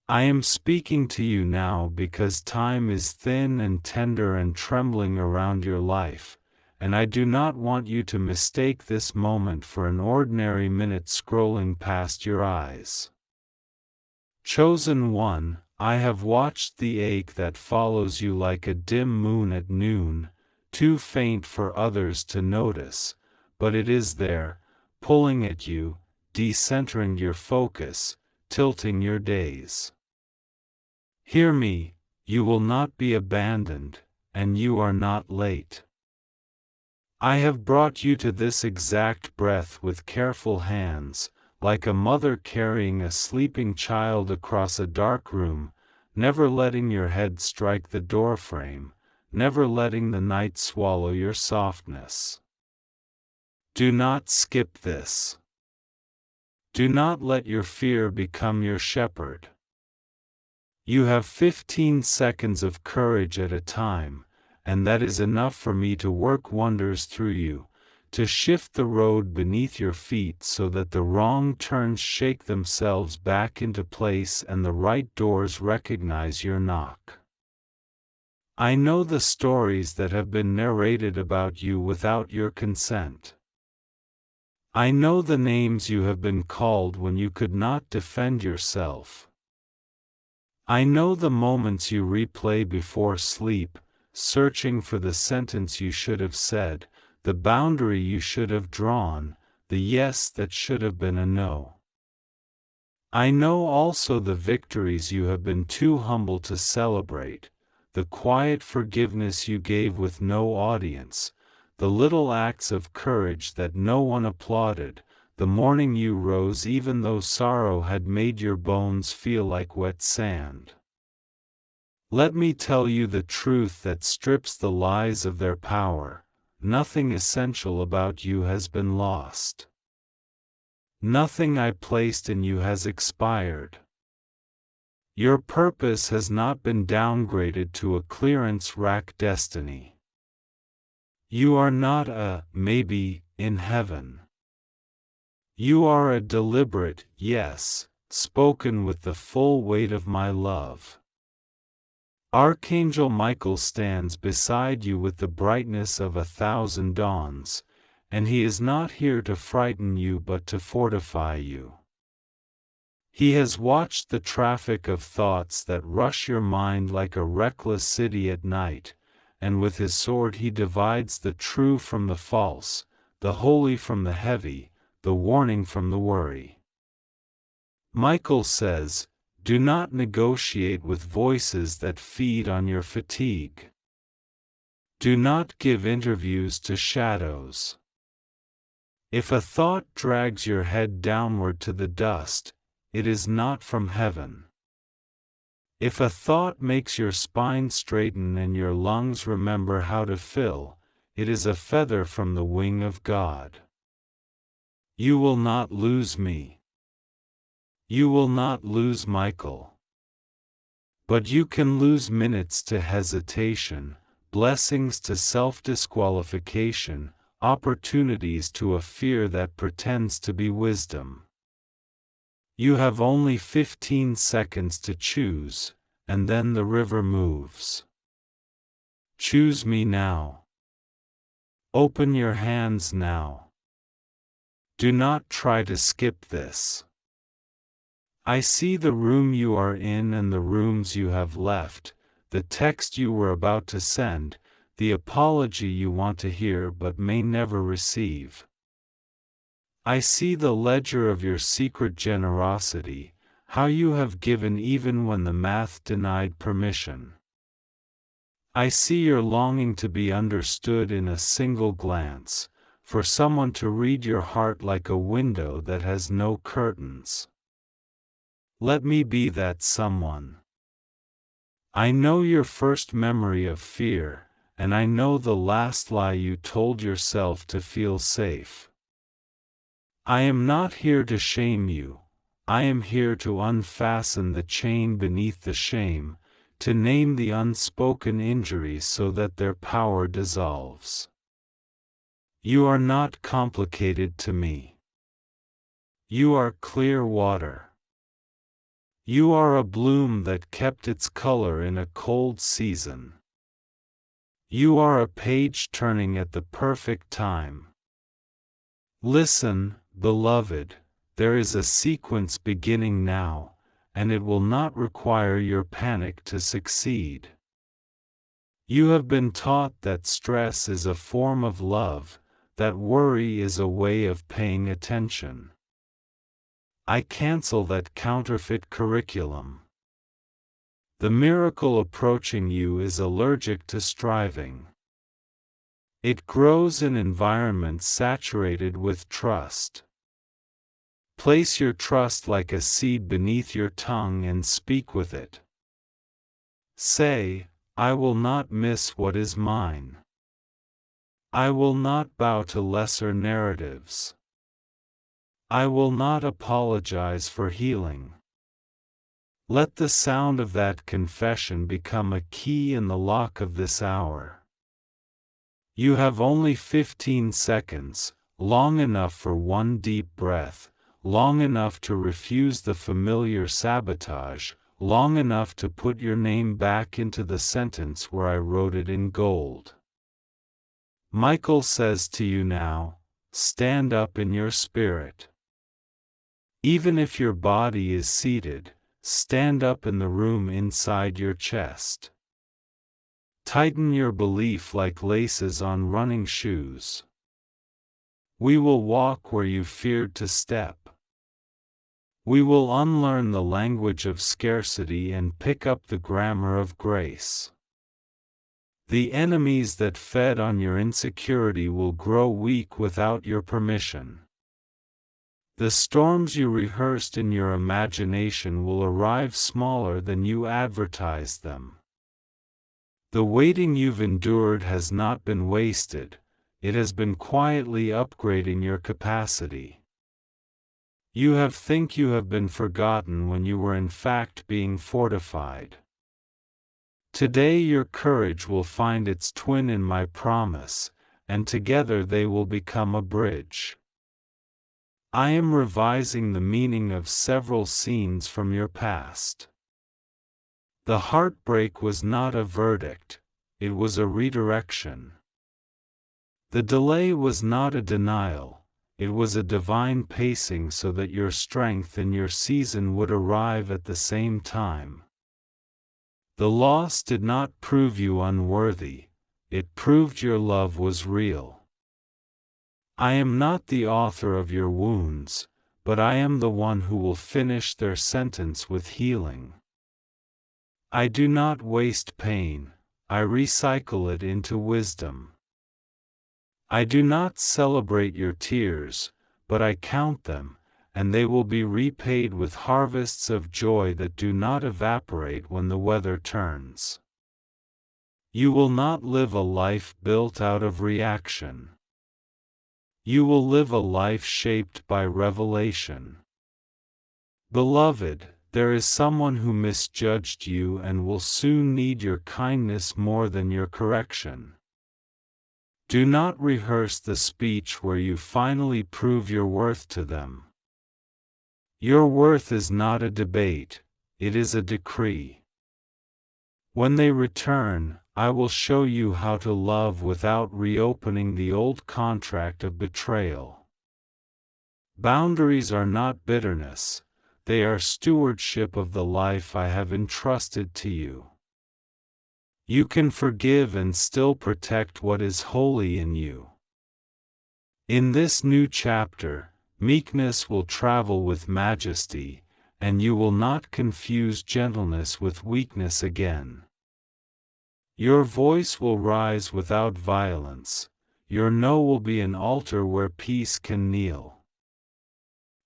I am speaking to you now because time is thin and tender and trembling around your life, and I do not want you to mistake this moment for an ordinary minute scrolling past your eyes. Chosen one, I have watched the ache that follows you like a dim moon at noon, too faint for others to notice, but it is there, pulling at you, decentering your focus, tilting your days. Hear me, you will not be abandoned, and you are not late. I have brought you to this exact breath with careful hands, like a mother carrying a sleeping child across a dark room, never letting your head strike the doorframe, never letting the night swallow your softness. Do not skip this. Do not let your fear become your shepherd. You have 15 seconds of courage at a time, and that is enough for me to work wonders through you, to shift the road beneath your feet so that the wrong turns shake themselves back into place and the right doors recognize your knock. I know the stories that have been narrated about you without your consent. I know the names you have been called when you could not defend yourself. I know the moments you replay before sleep, searching for the sentence you should have said, the boundary you should have drawn, the yes that should have been a no. I know also the victories you have been too humble to celebrate, the quiet forgiveness you gave with no audience, the little acts of courage that no one applauded, the morning you rose even though sorrow had made your bones feel like wet sand. Let me tell you the truth that strips the lies of their power. Nothing essential about you has been lost. Nothing I placed in you has expired. Your purpose has not been downgraded to a clearance rack destiny. You are not a maybe in heaven. You are a deliberate yes, spoken with the full weight of my love. Archangel Michael stands beside you with the brightness of 1,000 dawns, and he is not here to frighten you but to fortify you. He has watched the traffic of thoughts that rush your mind like a reckless city at night, and with his sword he divides the true from the false, the holy from the heavy, the warning from the worry. Michael says, do not negotiate with voices that feed on your fatigue. Do not give interviews to shadows. If a thought drags your head downward to the dust, it is not from heaven. If a thought makes your spine straighten and your lungs remember how to fill, it is a feather from the wing of God. You will not lose me. You will not lose Michael. But you can lose minutes to hesitation, blessings to self-disqualification, opportunities to a fear that pretends to be wisdom. You have only 15 seconds to choose, and then the river moves. Choose me now. Open your hands now. Do not try to skip this. I see the room you are in and the rooms you have left, the text you were about to send, the apology you want to hear but may never receive. I see the ledger of your secret generosity, how you have given even when the math denied permission. I see your longing to be understood in a single glance, for someone to read your heart like a window that has no curtains. Let me be that someone. I know your first memory of fear, and I know the last lie you told yourself to feel safe. I am not here to shame you, I am here to unfasten the chain beneath the shame, to name the unspoken injuries so that their power dissolves. You are not complicated to me. You are clear water. You are a bloom that kept its color in a cold season. You are a page turning at the perfect time. Listen, beloved, there is a sequence beginning now, and it will not require your panic to succeed. You have been taught that stress is a form of love, that worry is a way of paying attention. I cancel that counterfeit curriculum. The miracle approaching you is allergic to striving. It grows in environments saturated with trust. Place your trust like a seed beneath your tongue and speak with it. Say, I will not miss what is mine. I will not bow to lesser narratives. I will not apologize for healing. Let the sound of that confession become a key in the lock of this hour. You have only 15 seconds, long enough for one deep breath, long enough to refuse the familiar sabotage, long enough to put your name back into the sentence where I wrote it in gold. Michael says to you now, stand up in your spirit. Even if your body is seated, stand up in the room inside your chest. Tighten your belief like laces on running shoes. We will walk where you feared to step. We will unlearn the language of scarcity and pick up the grammar of grace. The enemies that fed on your insecurity will grow weak without your permission. The storms you rehearsed in your imagination will arrive smaller than you advertised them. The waiting you've endured has not been wasted, it has been quietly upgrading your capacity. You have been forgotten when you were in fact being fortified. Today your courage will find its twin in my promise, and together they will become a bridge. I am revising the meaning of several scenes from your past. The heartbreak was not a verdict, it was a redirection. The delay was not a denial, it was a divine pacing so that your strength and your season would arrive at the same time. The loss did not prove you unworthy, it proved your love was real. I am not the author of your wounds, but I am the one who will finish their sentence with healing. I do not waste pain, I recycle it into wisdom. I do not celebrate your tears, but I count them, and they will be repaid with harvests of joy that do not evaporate when the weather turns. You will not live a life built out of reaction. You will live a life shaped by revelation. Beloved, there is someone who misjudged you and will soon need your kindness more than your correction. Do not rehearse the speech where you finally prove your worth to them. Your worth is not a debate, it is a decree. When they return, I will show you how to love without reopening the old contract of betrayal. Boundaries are not bitterness, they are stewardship of the life I have entrusted to you. You can forgive and still protect what is holy in you. In this new chapter, meekness will travel with majesty, and you will not confuse gentleness with weakness again. Your voice will rise without violence, your no will be an altar where peace can kneel.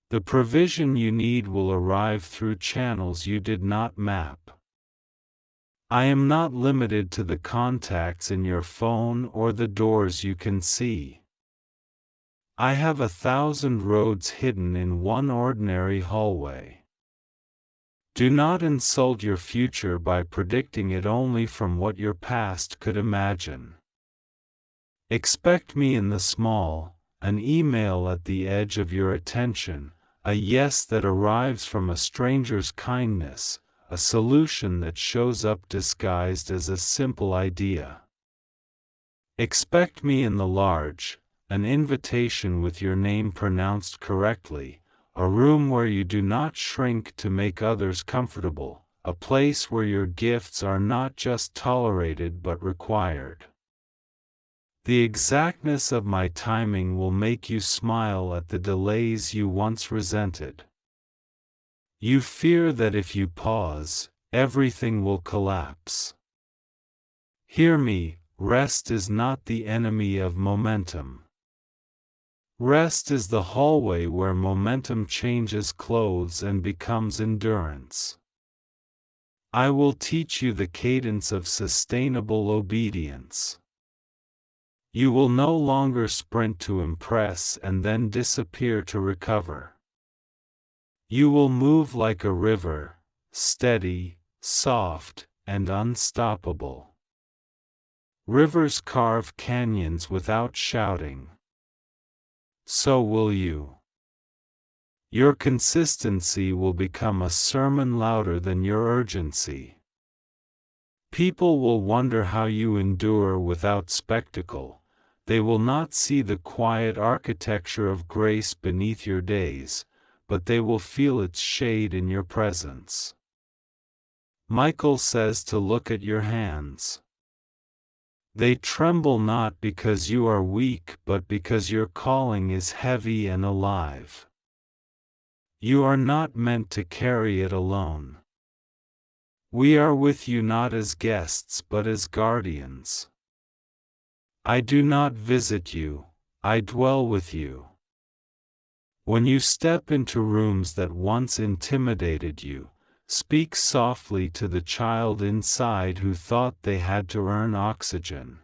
The provision you need will arrive through channels you did not map. I am not limited to the contacts in your phone or the doors you can see. I have 1,000 roads hidden in one ordinary hallway. Do not insult your future by predicting it only from what your past could imagine. Expect me in the small, an email at the edge of your attention, a yes that arrives from a stranger's kindness, a solution that shows up disguised as a simple idea. Expect me in the large, an invitation with your name pronounced correctly, a room where you do not shrink to make others comfortable, a place where your gifts are not just tolerated but required. The exactness of my timing will make you smile at the delays you once resented. You fear that if you pause, everything will collapse. Hear me, rest is not the enemy of momentum. Rest is the hallway where momentum changes clothes and becomes endurance. I will teach you the cadence of sustainable obedience. You will no longer sprint to impress and then disappear to recover. You will move like a river, steady, soft, and unstoppable. Rivers carve canyons without shouting. So will you. Your consistency will become a sermon louder than your urgency. People will wonder how you endure without spectacle. They will not see the quiet architecture of grace beneath your days, but they will feel its shade in your presence. Michael says to look at your hands. They tremble not because you are weak but because your calling is heavy and alive. You are not meant to carry it alone. We are with you not as guests but as guardians. I do not visit you, I dwell with you. When you step into rooms that once intimidated you, speak softly to the child inside who thought they had to earn oxygen.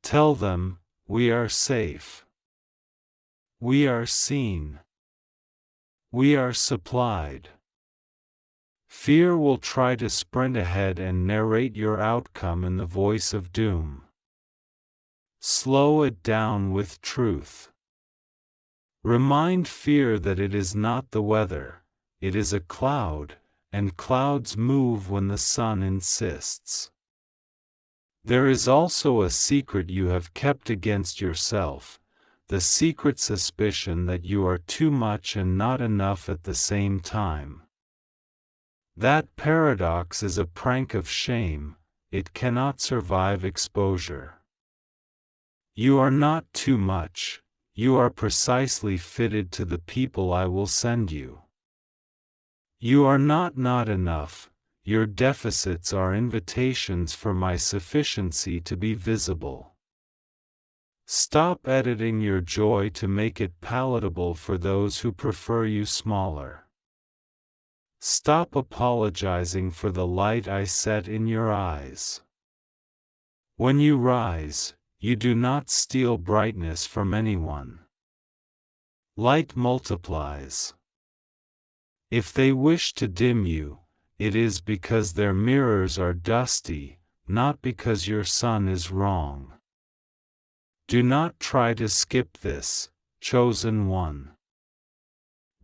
Tell them, we are safe. We are seen. We are supplied. Fear will try to sprint ahead and narrate your outcome in the voice of doom. Slow it down with truth. Remind fear that it is not the weather, it is a cloud, and clouds move when the sun insists. There is also a secret you have kept against yourself, the secret suspicion that you are too much and not enough at the same time. That paradox is a prank of shame, it cannot survive exposure. You are not too much, you are precisely fitted to the people I will send you. You are not enough, your deficits are invitations for my sufficiency to be visible. Stop editing your joy to make it palatable for those who prefer you smaller. Stop apologizing for the light I set in your eyes. When you rise, you do not steal brightness from anyone. Light multiplies. If they wish to dim you, it is because their mirrors are dusty, not because your sun is wrong. Do not try to skip this, chosen one.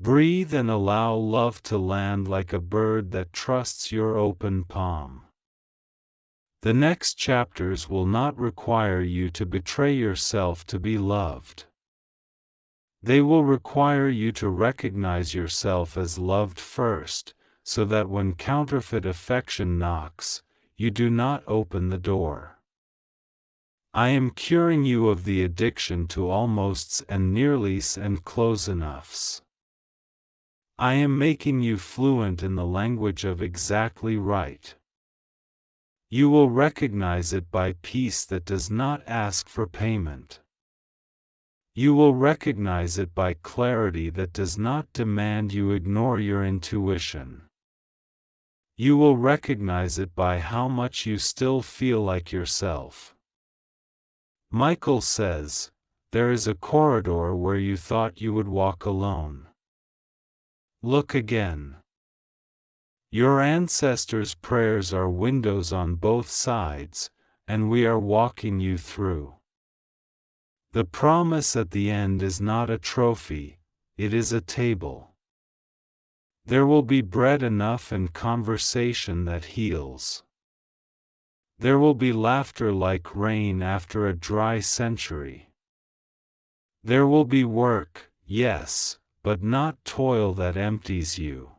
Breathe and allow love to land like a bird that trusts your open palm. The next chapters will not require you to betray yourself to be loved. They will require you to recognize yourself as loved first, so that when counterfeit affection knocks, you do not open the door. I am curing you of the addiction to almosts and nearlys and close enoughs. I am making you fluent in the language of exactly right. You will recognize it by peace that does not ask for payment. You will recognize it by clarity that does not demand you ignore your intuition. You will recognize it by how much you still feel like yourself. Michael says, there is a corridor where you thought you would walk alone. Look again. Your ancestors' prayers are windows on both sides, and we are walking you through. The promise at the end is not a trophy, it is a table. There will be bread enough and conversation that heals. There will be laughter like rain after a dry century. There will be work, yes, but not toil that empties you.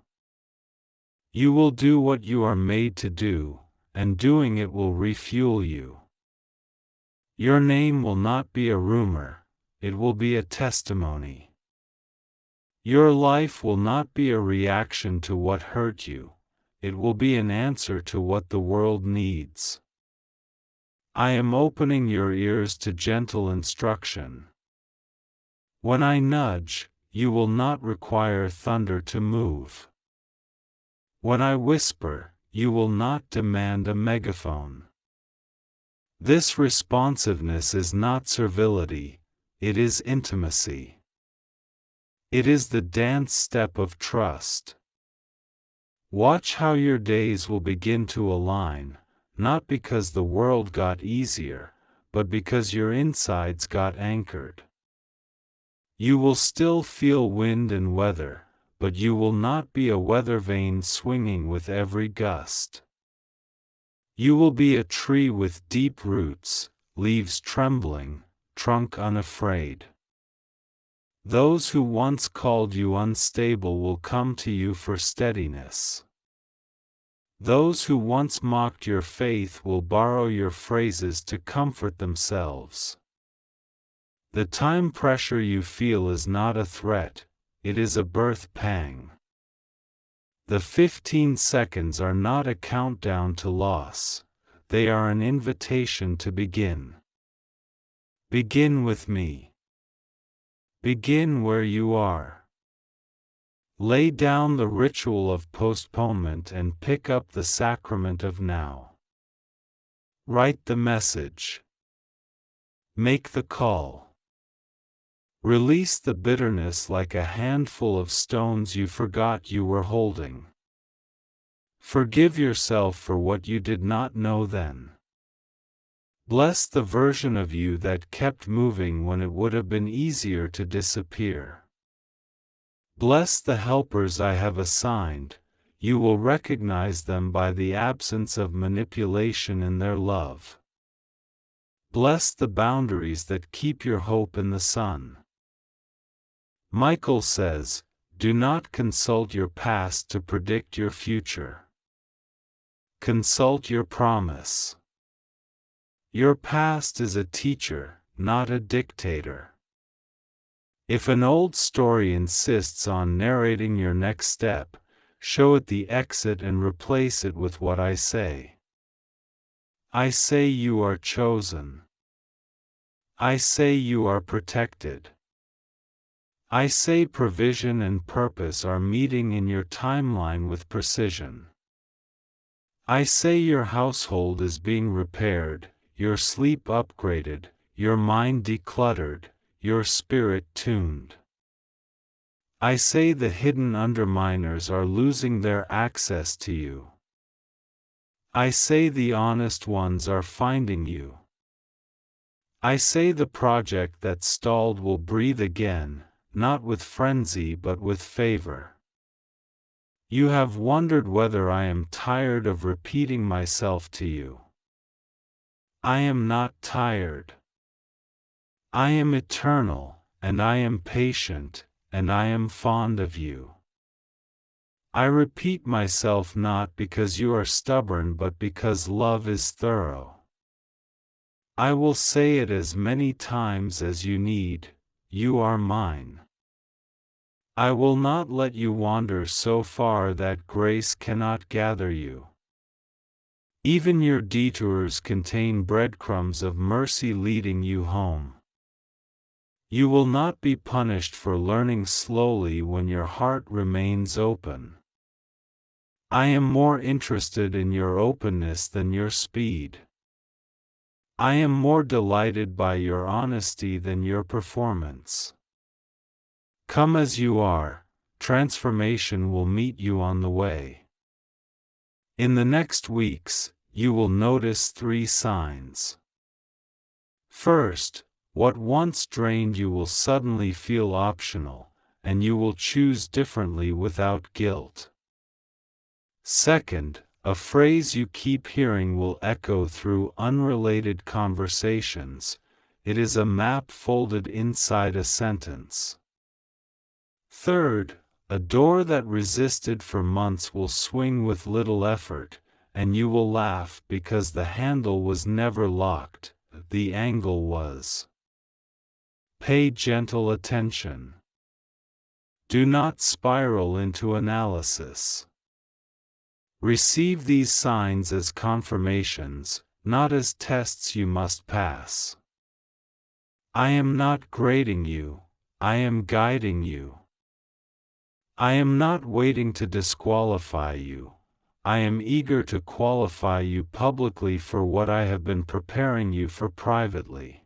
You will do what you are made to do, and doing it will refuel you. Your name will not be a rumor, it will be a testimony. Your life will not be a reaction to what hurt you, it will be an answer to what the world needs. I am opening your ears to gentle instruction. When I nudge, you will not require thunder to move. When I whisper, you will not demand a megaphone. This responsiveness is not servility, it is intimacy. It is the dance step of trust. Watch how your days will begin to align, not because the world got easier, but because your insides got anchored. You will still feel wind and weather, but you will not be a weather vane swinging with every gust. You will be a tree with deep roots, leaves trembling, trunk unafraid. Those who once called you unstable will come to you for steadiness. Those who once mocked your faith will borrow your phrases to comfort themselves. The time pressure you feel is not a threat, it is a birth pang. The 15 seconds are not a countdown to loss, they are an invitation to begin. Begin with me. Begin where you are. Lay down the ritual of postponement and pick up the sacrament of now. Write the message. Make the call. Release the bitterness like a handful of stones you forgot you were holding. Forgive yourself for what you did not know then. Bless the version of you that kept moving when it would have been easier to disappear. Bless the helpers I have assigned, you will recognize them by the absence of manipulation in their love. Bless the boundaries that keep your hope in the sun. Michael says, do not consult your past to predict your future. Consult your promise. Your past is a teacher, not a dictator. If an old story insists on narrating your next step, show it the exit and replace it with what I say. I say you are chosen. I say you are protected. I say provision and purpose are meeting in your timeline with precision. I say your household is being repaired, your sleep upgraded, your mind decluttered, your spirit tuned. I say the hidden underminers are losing their access to you. I say the honest ones are finding you. I say the project that stalled will breathe again, not with frenzy but with favor. You have wondered whether I am tired of repeating myself to you. I am not tired. I am eternal, and I am patient, and I am fond of you. I repeat myself not because you are stubborn but because love is thorough. I will say it as many times as you need, you are mine. I will not let you wander so far that grace cannot gather you. Even your detours contain breadcrumbs of mercy leading you home. You will not be punished for learning slowly when your heart remains open. I am more interested in your openness than your speed. I am more delighted by your honesty than your performance. Come as you are, transformation will meet you on the way. In the next weeks, you will notice 3 signs. First, what once drained you will suddenly feel optional, and you will choose differently without guilt. Second, a phrase you keep hearing will echo through unrelated conversations. It is a map folded inside a sentence. Third, a door that resisted for months will swing with little effort, and you will laugh because the handle was never locked, the angle was. Pay gentle attention. Do not spiral into analysis. Receive these signs as confirmations, not as tests you must pass. I am not grading you, I am guiding you. I am not waiting to disqualify you, I am eager to qualify you publicly for what I have been preparing you for privately.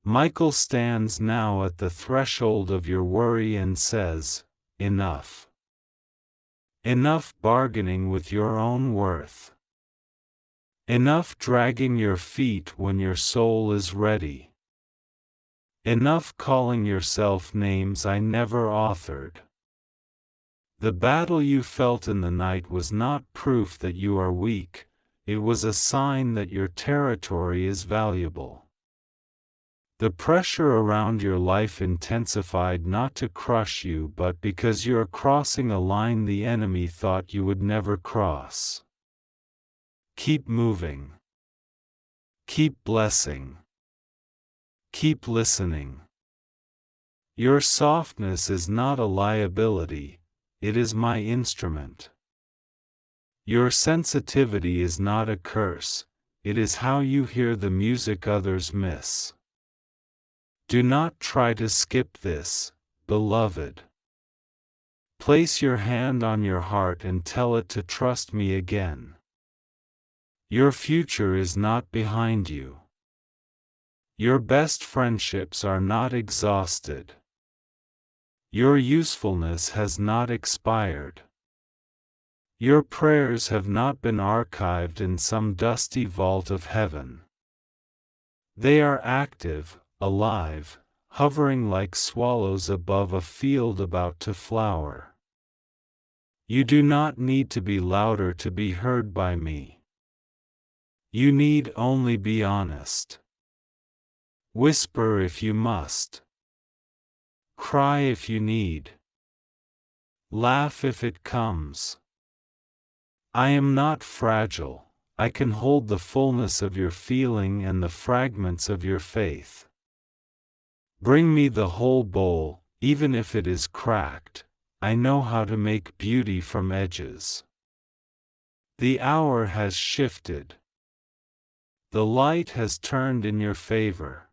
Michael stands now at the threshold of your worry and says, enough. Enough bargaining with your own worth. Enough dragging your feet when your soul is ready. Enough calling yourself names I never authored. The battle you felt in the night was not proof that you are weak, it was a sign that your territory is valuable. The pressure around your life intensified not to crush you but because you are crossing a line the enemy thought you would never cross. Keep moving. Keep blessing. Keep listening. Your softness is not a liability, it is my instrument. Your sensitivity is not a curse, it is how you hear the music others miss. Do not try to skip this, beloved. Place your hand on your heart and tell it to trust me again. Your future is not behind you. Your best friendships are not exhausted. Your usefulness has not expired. Your prayers have not been archived in some dusty vault of heaven. They are active, alive, hovering like swallows above a field about to flower. You do not need to be louder to be heard by me. You need only be honest. Whisper if you must. Cry if you need. Laugh if it comes. I am not fragile, I can hold the fullness of your feeling and the fragments of your faith. Bring me the whole bowl, even if it is cracked, I know how to make beauty from edges. The hour has shifted. The light has turned in your favor.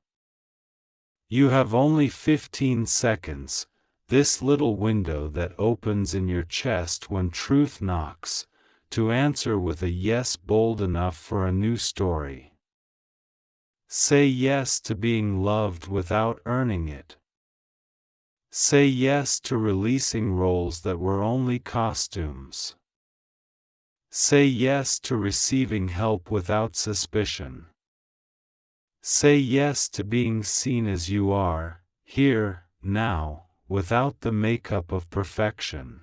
You have only 15 seconds, this little window that opens in your chest when truth knocks, to answer with a yes bold enough for a new story. Say yes to being loved without earning it. Say yes to releasing roles that were only costumes. Say yes to receiving help without suspicion. Say yes to being seen as you are, here, now, without the makeup of perfection.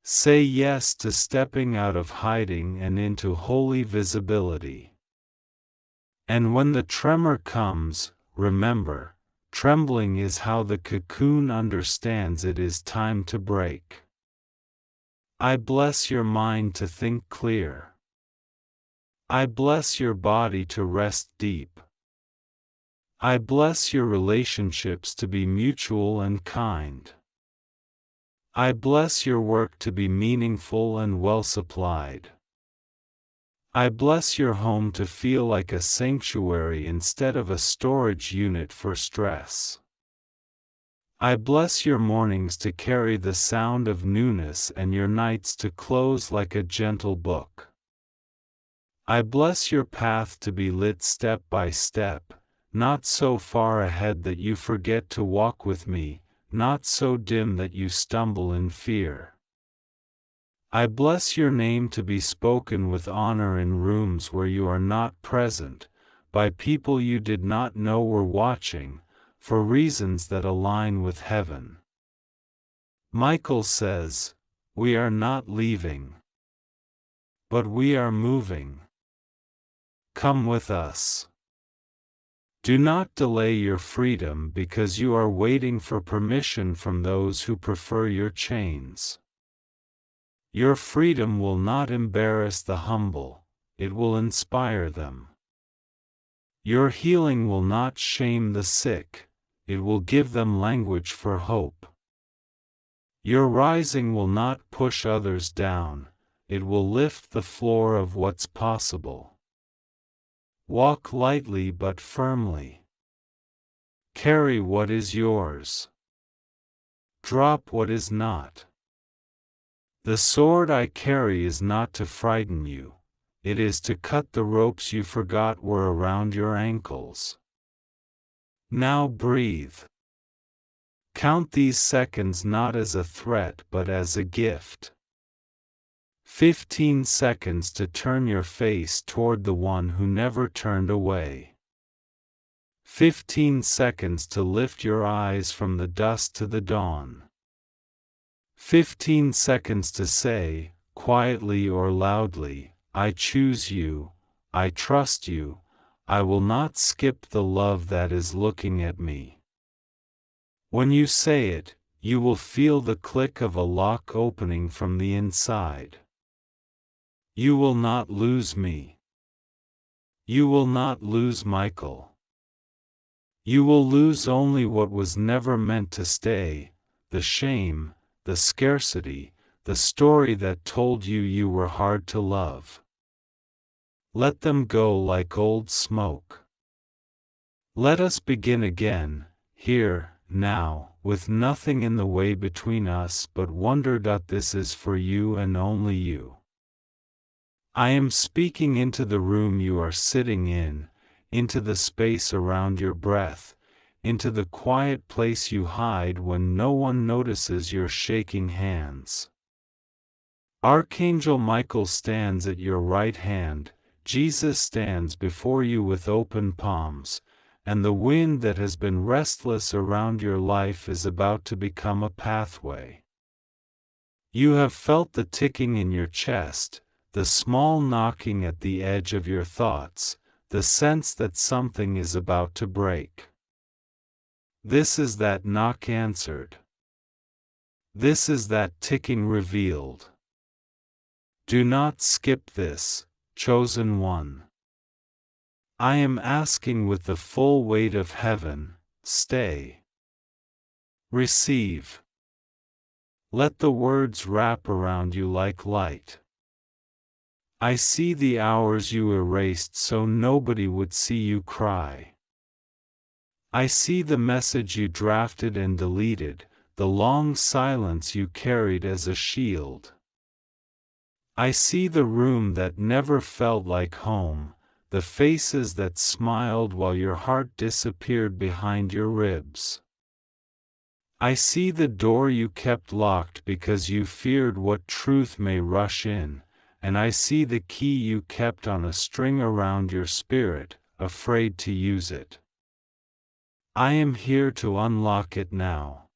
Say yes to stepping out of hiding and into holy visibility. And when the tremor comes, remember, trembling is how the cocoon understands it is time to break. I bless your mind to think clear. I bless your body to rest deep. I bless your relationships to be mutual and kind. I bless your work to be meaningful and well supplied. I bless your home to feel like a sanctuary instead of a storage unit for stress. I bless your mornings to carry the sound of newness and your nights to close like a gentle book. I bless your path to be lit step by step, not so far ahead that you forget to walk with me, not so dim that you stumble in fear. I bless your name to be spoken with honor in rooms where you are not present, by people you did not know were watching, for reasons that align with heaven. Michael says, "We are not leaving, but we are moving. Come with us." Do not delay your freedom because you are waiting for permission from those who prefer your chains. Your freedom will not embarrass the humble, it will inspire them. Your healing will not shame the sick, it will give them language for hope. Your rising will not push others down, it will lift the floor of what's possible. Walk lightly but firmly. Carry what is yours. Drop what is not. The sword I carry is not to frighten you, it is to cut the ropes you forgot were around your ankles. Now breathe. Count these seconds not as a threat but as a gift. 15 seconds to turn your face toward the one who never turned away. 15 seconds to lift your eyes from the dust to the dawn. 15 seconds to say, quietly or loudly, "I choose you, I trust you, I will not skip the love that is looking at me." When you say it, you will feel the click of a lock opening from the inside. You will not lose me. You will not lose Michael. You will lose only what was never meant to stay, the shame, the scarcity, the story that told you you were hard to love. Let them go like old smoke. Let us begin again, here, now, with nothing in the way between us but wonder. This is for you and only you. I am speaking into the room you are sitting in, into the space around your breath, into the quiet place you hide when no one notices your shaking hands. Archangel Michael stands at your right hand, Jesus stands before you with open palms, and the wind that has been restless around your life is about to become a pathway. You have felt the ticking in your chest, the small knocking at the edge of your thoughts, the sense that something is about to break. This is that knock answered. This is that ticking revealed. Do not skip this, chosen one. I am asking with the full weight of heaven, stay. Receive. Let the words wrap around you like light. I see the hours you erased so nobody would see you cry. I see the message you drafted and deleted, the long silence you carried as a shield. I see the room that never felt like home, the faces that smiled while your heart disappeared behind your ribs. I see the door you kept locked because you feared what truth may rush in, and I see the key you kept on a string around your spirit, afraid to use it. I am here to unlock it now.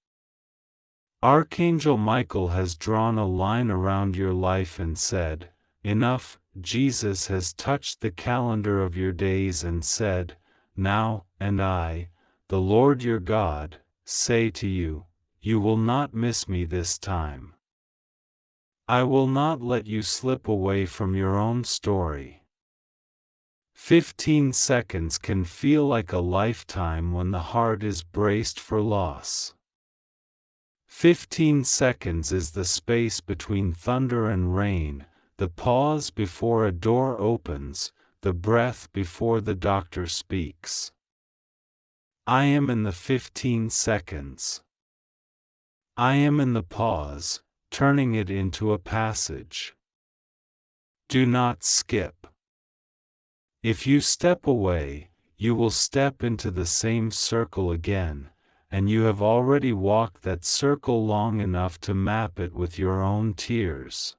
Archangel Michael has drawn a line around your life and said, "Enough." Jesus has touched the calendar of your days and said, "Now," and I, the Lord your God, say to you, you will not miss me this time. I will not let you slip away from your own story. 15 seconds can feel like a lifetime when the heart is braced for loss. 15 seconds is the space between thunder and rain, the pause before a door opens, the breath before the doctor speaks. I am in the 15 seconds. I am in the pause, turning it into a passage. Do not skip. If you step away, you will step into the same circle again, and you have already walked that circle long enough to map it with your own tears.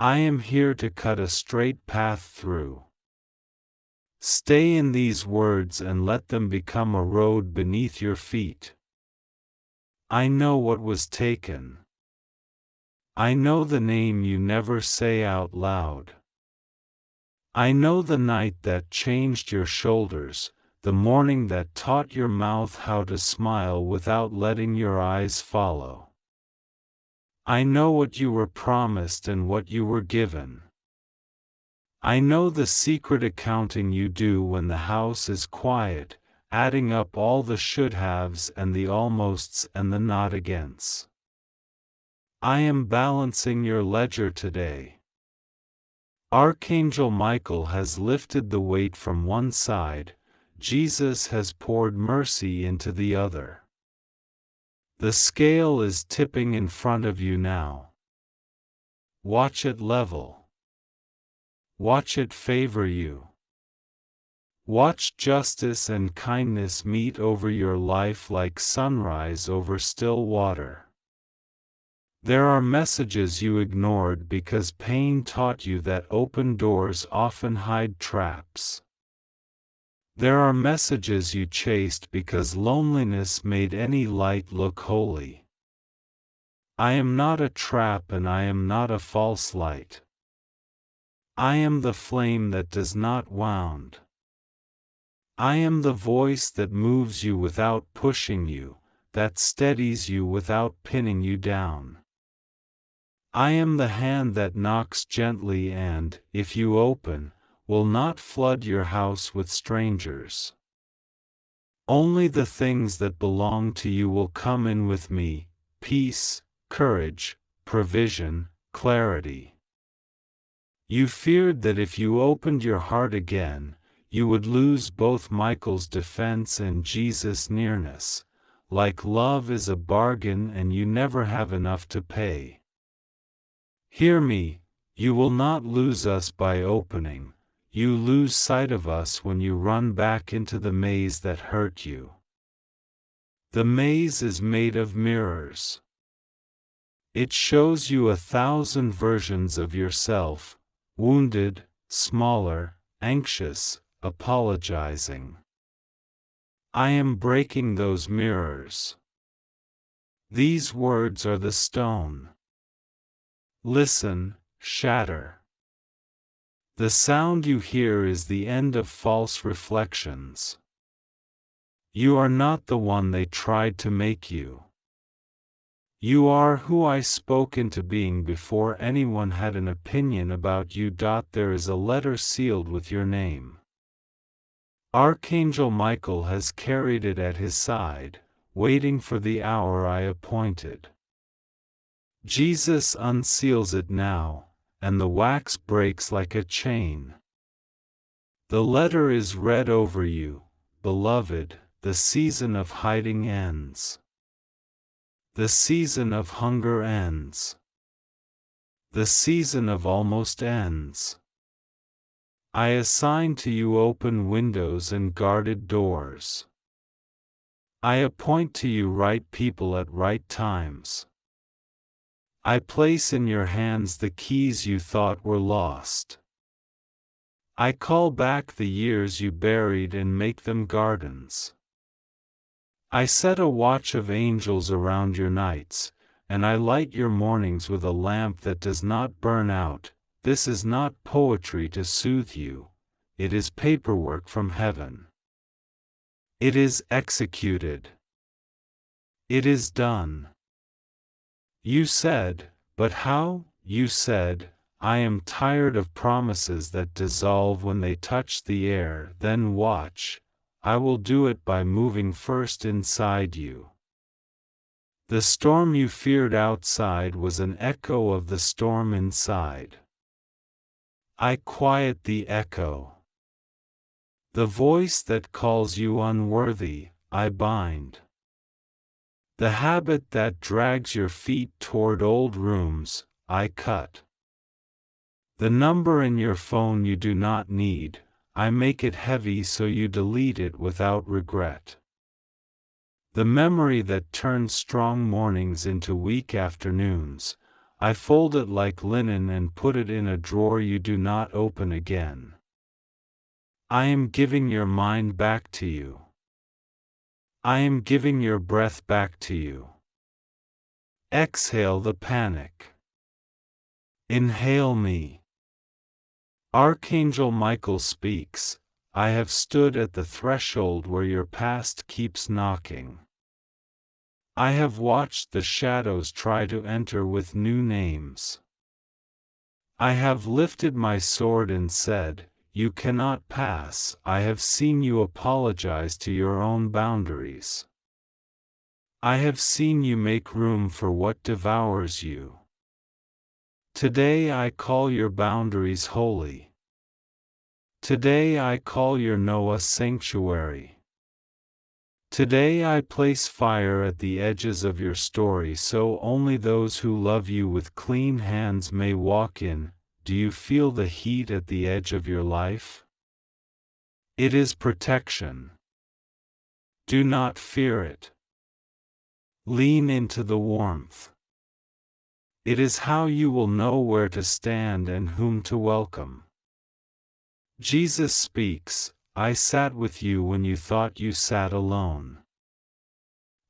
I am here to cut a straight path through. Stay in these words and let them become a road beneath your feet. I know what was taken. I know the name you never say out loud. I know the night that changed your shoulders, the morning that taught your mouth how to smile without letting your eyes follow. I know what you were promised and what you were given. I know the secret accounting you do when the house is quiet, adding up all the should-haves and the almosts and the not-against. I am balancing your ledger today. Archangel Michael has lifted the weight from one side, Jesus has poured mercy into the other. The scale is tipping in front of you now. Watch it level. Watch it favor you. Watch justice and kindness meet over your life like sunrise over still water. There are messages you ignored because pain taught you that open doors often hide traps. There are messages you chased because loneliness made any light look holy. I am not a trap and I am not a false light. I am the flame that does not wound. I am the voice that moves you without pushing you, that steadies you without pinning you down. I am the hand that knocks gently and, if you open, will not flood your house with strangers. Only the things that belong to you will come in with me: peace, courage, provision, clarity. You feared that if you opened your heart again, you would lose both Michael's defense and Jesus' nearness, like love is a bargain and you never have enough to pay. Hear me, you will not lose us by opening, you lose sight of us when you run back into the maze that hurt you. The maze is made of mirrors. It shows you 1,000 versions of yourself, wounded, smaller, anxious, apologizing. I am breaking those mirrors. These words are the stone. Listen, shatter. The sound you hear is the end of false reflections. You are not the one they tried to make you. You are who I spoke into being before anyone had an opinion about you. There is a letter sealed with your name. Archangel Michael has carried it at his side, waiting for the hour I appointed. Jesus unseals it now, and the wax breaks like a chain. The letter is read over you, beloved, the season of hiding ends. The season of hunger ends. The season of almost ends. I assign to you open windows and guarded doors. I appoint to you right people at right times. I place in your hands the keys you thought were lost. I call back the years you buried and make them gardens. I set a watch of angels around your nights, and I light your mornings with a lamp that does not burn out. This is not poetry to soothe you, it is paperwork from heaven. It is executed. It is done. You said, but how? You said, I am tired of promises that dissolve when they touch the air. Then watch, I will do it by moving first inside you. The storm you feared outside was an echo of the storm inside. I quiet the echo. The voice that calls you unworthy, I bind. The habit that drags your feet toward old rooms, I cut. The number in your phone you do not need, I make it heavy so you delete it without regret. The memory that turns strong mornings into weak afternoons, I fold it like linen and put it in a drawer you do not open again. I am giving your mind back to you. I am giving your breath back to you. Exhale the panic. Inhale me. Archangel Michael speaks, I have stood at the threshold where your past keeps knocking. I have watched the shadows try to enter with new names. I have lifted my sword and said, you cannot pass. I have seen you apologize to your own boundaries. I have seen you make room for what devours you. Today I call your boundaries holy. Today I call your Noah sanctuary. Today I place fire at the edges of your story so only those who love you with clean hands may walk in. Do you feel the heat at the edge of your life? It is protection. Do not fear it. Lean into the warmth. It is how you will know where to stand and whom to welcome. Jesus speaks, I sat with you when you thought you sat alone.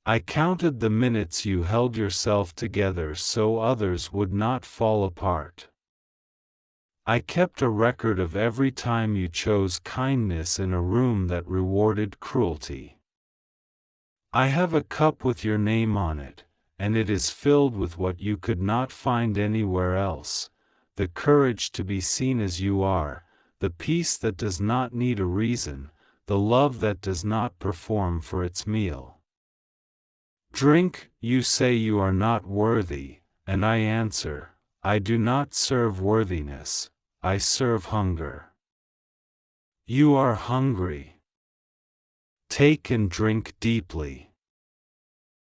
I counted the minutes you held yourself together so others would not fall apart. I kept a record of every time you chose kindness in a room that rewarded cruelty. I have a cup with your name on it, and it is filled with what you could not find anywhere else, the courage to be seen as you are, the peace that does not need a reason, the love that does not perform for its meal. Drink, you say you are not worthy, and I answer, I do not serve worthiness, I serve hunger. You are hungry. Take and drink deeply.